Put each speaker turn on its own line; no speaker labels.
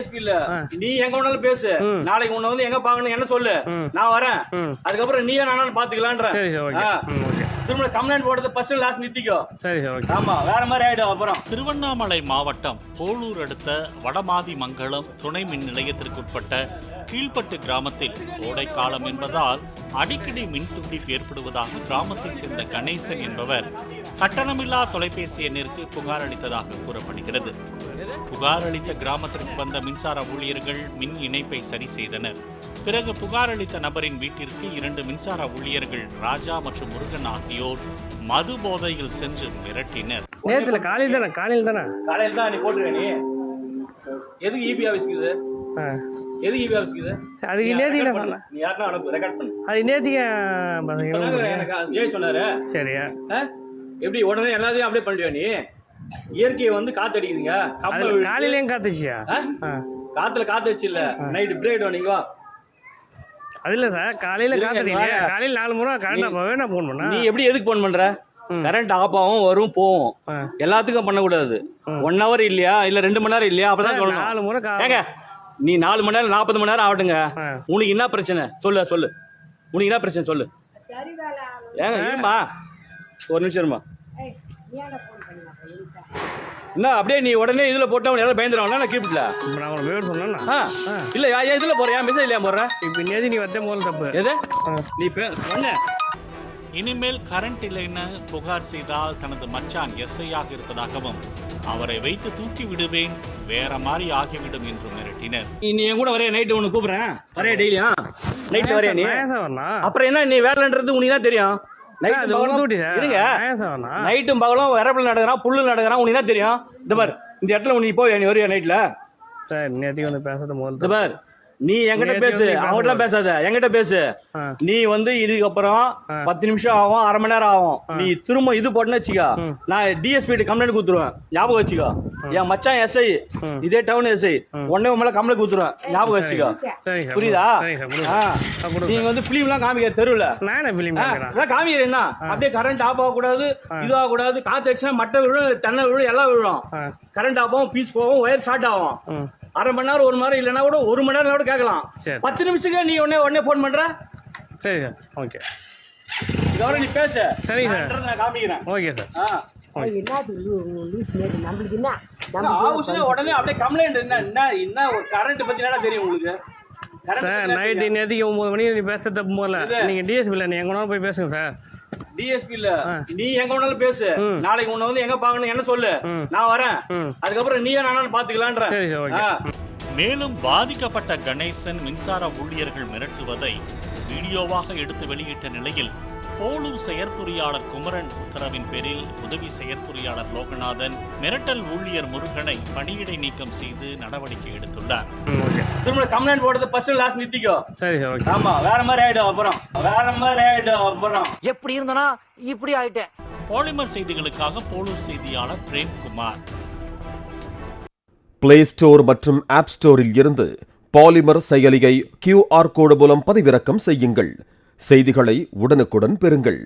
DSP இல்ல, நீ எங்க வேணாலும் பேசு. நாளைக்கு உன்னை வந்து எங்க பாக்கணும் என்ன சொல்லு, நான் வரேன். அதுக்கப்புறம் நீயே நானும் பாத்துக்கலான்ற. திரும்ப கம்ப்ளைண்ட் போடுறது ஃபர்ஸ்ட் லாஸ்ட் நிறுத்திக்கோ. ஆமா, வேற மாதிரி ஆயிடும் அப்புறம்.
திருவண்ணாமலை மாவட்டம் போலூர் அடுத்த வடமாதிமங்கலம் துணை மின் நிலையத்திற்குட்பட்ட கீழ்பட்டு கிராமத்தில் கோடை காலம் என்பதால் அடிக்கடி மின் துண்டிப்பு ஏற்படுவதாக கிராமத்தை சேர்ந்த கணேசன் என்பவர் கட்டணமில்லா தொலைபேசி எண்ணிற்கு புகார் அளித்ததாக கூறப்படுகிறது. புகார் அளித்த கிராமத்திற்கு வந்த மின்சார ஊழியர்கள் மின் இணைப்பை சரி செய்தனர். பிறகு புகார் அளித்த நபரின் வீட்டிற்கு 2 மின்சார ஊழியர்கள் ராஜா மற்றும் முருகன் ஆகியோர் மது போதையில் சென்று மிரட்டினர்.
காலையில் தான் நீ போட்டுருக்க. நீ எதுக்கு இபி ஆஃபீஸ்க்குது? எதுக்கு இபி ஆஃபீஸ்க்குது?
அதுக்கு நேத்திக்கு
நீ யாருன்னா அனுப்பு, ரெக்கார்ட் பண்ணு.
அது நேத்திக்கு
எனக்கு ஜெய் சொன்னாரு.
சரியா?
எப்படி உடனே எல்லாத்தையும் அப்படியே பண்ணிடுவா நீ? இயற்கையை வந்து காத்து அடிக்குதுங்க.
காலையிலேயும் காத்துச்சியா?
காத்துல காத்து வச்சு இல்ல, நைட்டு பிரேக் நீங்க
அது இல்ல சார், காலையில காத்துறீங்க. காலையில 4 முறை கரண்ட் போவே நான் போன் பண்ண.
நீ எப்படி எதுக்கு போன் பண்ற? கரண்ட் ஆஃப் ஆகும், வரும், போகும். எல்லாத்துக்கும் பண்ணக்கூடாது. 1 hour இல்லையா, இல்ல 2 மணி நேரம் இல்லையா, அப்பதான் சொல்லணும்.
4 முறை
ஏங்க, நீ 4 மணி நேரம் 40 மணி நேரம் ஆகட்டுங்க. உனக்கு என்ன பிரச்சனை சொல்லு. உனக்கு என்ன பிரச்சனை சொல்லு. ஏங்க இருமா, ஒரு நிமிஷம் இருமா. என்ன அப்படியே நீ உடனே இதுல போட்டா எல்லாரும் பயந்துருவாங்க. நான் கீப்பிடல,
நான் ஒரு வேர்ட் சொன்னா
இல்ல இதுல போறியா, மெசேஜ் இல்லையா போடுற?
இப்ப நேதி நீ வந்த முதல் தப்பு
எது நீ சொன்ன.
இனிமேல் கரண்ட் இல்லைன்னு புகார் செய்தால் தனது மச்சான் எஸ்ஐயாக இருப்பதாகவும் அவரை வைத்து தூக்கி விடுவேன், வேற மாதிரி ஆகிவிடும் என்று மிரட்டினர்.
நீ என் கூட வரைய நைட்டு உனக்கு கூப்பிடுறேன், வரைய டெய்லியா நைட்ல வரைய நீ. அப்புறம் என்ன நீ வேலைன்றது உனக்கு தான் தெரியும். நைட்டும் பகலும் வரப்பில் நடக்கிறான், புல்லு நடக்கிறான், உனக்கு தான் தெரியும். இந்த பார், இந்த இடத்துல உனக்கு போய் நீ வரையா நைட்ல?
நேத்திக்கு வந்து பேசுறது முதல்.
இந்த பார், நீ என்கிட்ட பேசு, அவங்ககிட்ட பேசாத, என்கிட்ட பேசு. நீ வந்து இதுக்கப்புறம் 10 நிமிஷம் ஆகும், 1/2 மணி நேரம் ஆகும். நீ திரும்ப இது போட்டுன்னு வச்சுக்கோ, நான் டிஎஸ்பி கம்ப்ளைண்ட் கொடுத்துருவேன். ஞாபகம் வச்சுக்கோ, என் மச்சான் எஸ்ஐ, இதே டவுன் எஸ்ஐ, உடனே மேல கம்ப்ளைண்ட் கொடுத்துருவேன். ஞாபகம் வச்சுக்கோ, புரியுதா? நீங்க வந்து பிலிம் எல்லாம் காமிக்க தெருவுல காமிக்கிற என்ன, அப்படியே கரண்ட் ஆஃப் ஆகக்கூடாது, இது ஆகக்கூடாது. காத்து அடிச்சுனா மட்டை விழும், தென்னை விழும், எல்லாம் விழும். கரண்ட் ஆஃப் ஆகும், பீஸ் போகும், ஒயர் ஷார்ட் ஆகும். 1/2 மணி நேரம், 1 மணி நேரம் இல்லைன்னா கூட 1 மணி நேரம் கூட கேட்கலாம். 10 நிமிஷத்துக்கு நீ உடனே போன் பண்ற.
சரி சார், ஓகே.
இதோட நீ பேசு.
சரி சார்,
நான் காமிக்கிறேன்.
Okay sir.
உடனே அப்படியே கம்ப்ளைண்ட் என்ன கரண்ட் பத்தி என்ன தெரியும் உங்களுக்கு?
சார் நைட்டு நேற்றுக்கு 9 மணிக்கு நீ பேச தப்பு போல. நீங்க டிஎஸ்பி இல்ல, நீ எங்க வேணாலும் போய் பேசுங்க சார்.
டிஎஸ்பி இல்ல, நீ எங்க வேணாலும் பேசு. நாளைக்கு உன்னை வந்து எங்க பாக்கணும் என்ன சொல்லு, நான் வரேன். அதுக்கப்புறம் நீயே நானும் பாத்துக்கலான்ற.
மேலும் பாதிக்கப்பட்ட கணேசன் மின்சார ஊழியர்கள் மிரட்டுவதை வீடியோவாக எடுத்து வெளியிட்ட நிலையில் போலூர் செயற்பொறியாளர் குமரன் உத்தரவின் பேரில் உதவி செயற்பொறியாளர் லோகநாதன் மிரட்டல் ஊழியர் முருகனை பணியிடை நீக்கம் செய்து நடவடிக்கை எடுத்துள்ளார்.
திரும்ப கம்ப்ளைண்ட் போடுறது ஃபர்ஸ்ட் லாஸ்ட் நிறுத்திக்கோ. ஆமா, வேற மாதிரி ஆயிடும் அப்புறம்.
எப்படி இருந்தனா இப்படி ஆயிட்டேன்.
பாலிமர் செய்திகளுக்காக போலூர் செய்தியாளர் பிரேம்குமார்.
பிளே ஸ்டோர் மற்றும் ஆப் ஸ்டோரில் இருந்து பாலிமர் செயலியை QR கோடு மூலம் பதிவிறக்கம் செய்யுங்கள். செய்திகளை உடனுக்குடன் பெறுங்கள்.